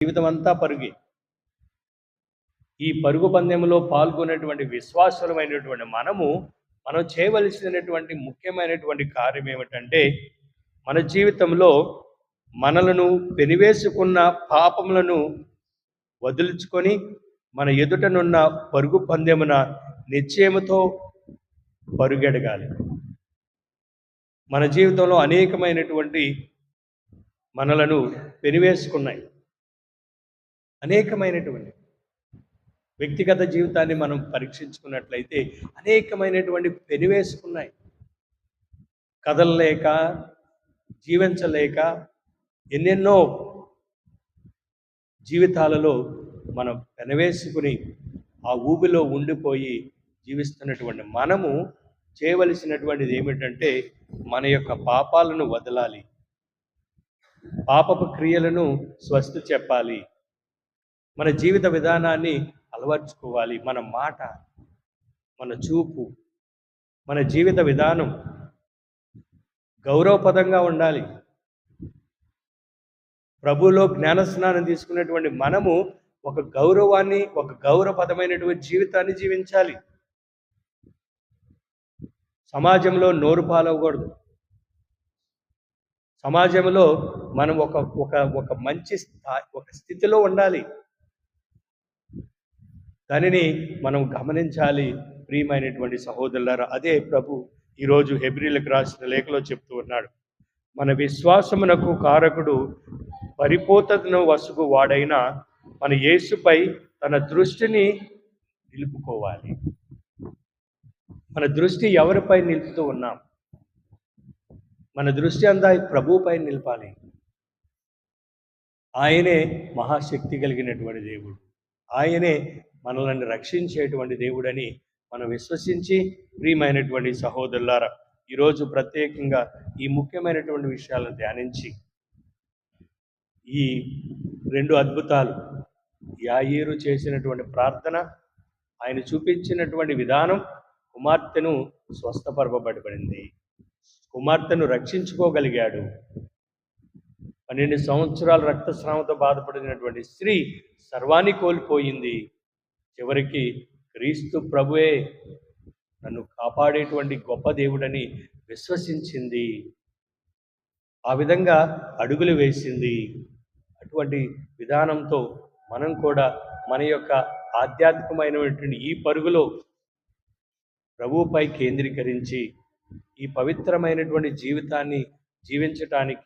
జీవితం అంతా పరుగే. ఈ పరుగు పందెంలో పాల్గొనేటువంటి విశ్వాసులమైనటువంటి మనం చేయవలసినటువంటి ముఖ్యమైనటువంటి కార్యం ఏమిటంటే, మన జీవితంలో మనలను పెనివేసుకున్న పాపములను వదులుచుకొని మన ఎదుటనున్న పరుగు పందెమున నిశ్చయముతో పరుగెడగాలి. మన జీవితంలో అనేకమైనటువంటి మనలను పెనివేసుకున్నాయి. అనేకమైనటువంటి వ్యక్తిగత జీవితాన్ని మనం పరీక్షించుకున్నట్లయితే అనేకమైనటువంటి పెనివేసుకున్నాయి. కదలలేక, జీవించలేక ఎన్నెన్నో జీవితాలలో మనం పెనవేసుకుని ఆ ఊబిలో ఉండిపోయి జీవిస్తున్నటువంటి మనము చేయవలసినటువంటిది ఏమిటంటే, మన యొక్క పాపాలను వదలాలి, పాపపు క్రియలను స్వస్తి చెప్పాలి, మన జీవిత విధానాన్ని అలవర్చుకోవాలి. మన మాట, మన చూపు, మన జీవిత విధానం గౌరవపదంగా ఉండాలి. ప్రభువులో జ్ఞానస్నానం తీసుకున్నటువంటి మనము ఒక గౌరవపదమైనటువంటి జీవితాన్ని జీవించాలి. సమాజంలో నోరు పాలవకూడదు. సమాజంలో మనం ఒక మంచి ఒక స్థితిలో ఉండాలి. దానిని మనం గమనించాలి. ప్రియమైనటువంటి సహోదరులారా, అదే ప్రభు ఈరోజు హెబ్రీలకు రాసిన లేఖలో చెప్తూ ఉన్నాడు. మన విశ్వాసమునకు కారకుడు పరిపూర్ణతను వసుగు వాడైన మన యేసుపై తన దృష్టిని నిలుపుకోవాలి. మన దృష్టి ఎవరిపై నిలుపుతూ ఉన్నాం? మన దృష్టి అంతా ప్రభువుపై నిలపాలి. ఆయనే మహాశక్తి కలిగినటువంటి దేవుడు. ఆయనే మనల్ని రక్షించేటువంటి దేవుడని మనం విశ్వసించి, ప్రియమైనటువంటి సహోదరులారా, ఈరోజు ప్రత్యేకంగా ఈ ముఖ్యమైనటువంటి విషయాలను ధ్యానించి, ఈ 2 అద్భుతాలు, యాయీరు చేసినటువంటి ప్రార్థన, ఆయన చూపించినటువంటి విధానం కుమార్తెను స్వస్థపరచబడింది. కుమార్తెను రక్షించుకోగలిగాడు. 12 సంవత్సరాల రక్తస్రావంతో బాధపడినటువంటి స్త్రీ సర్వాన్ని కోల్పోయింది. చివరికి క్రీస్తు ప్రభువే నన్ను కాపాడేటువంటి గొప్ప దేవుడని విశ్వసించింది. ఆ విధంగా అడుగులు వేసింది. అటువంటి విధానంతో మనం కూడా మన యొక్క ఆధ్యాత్మికమైనటువంటి ఈ పరుగులో ప్రభువుపై కేంద్రీకరించి ఈ పవిత్రమైనటువంటి జీవితాన్ని జీవించటానికి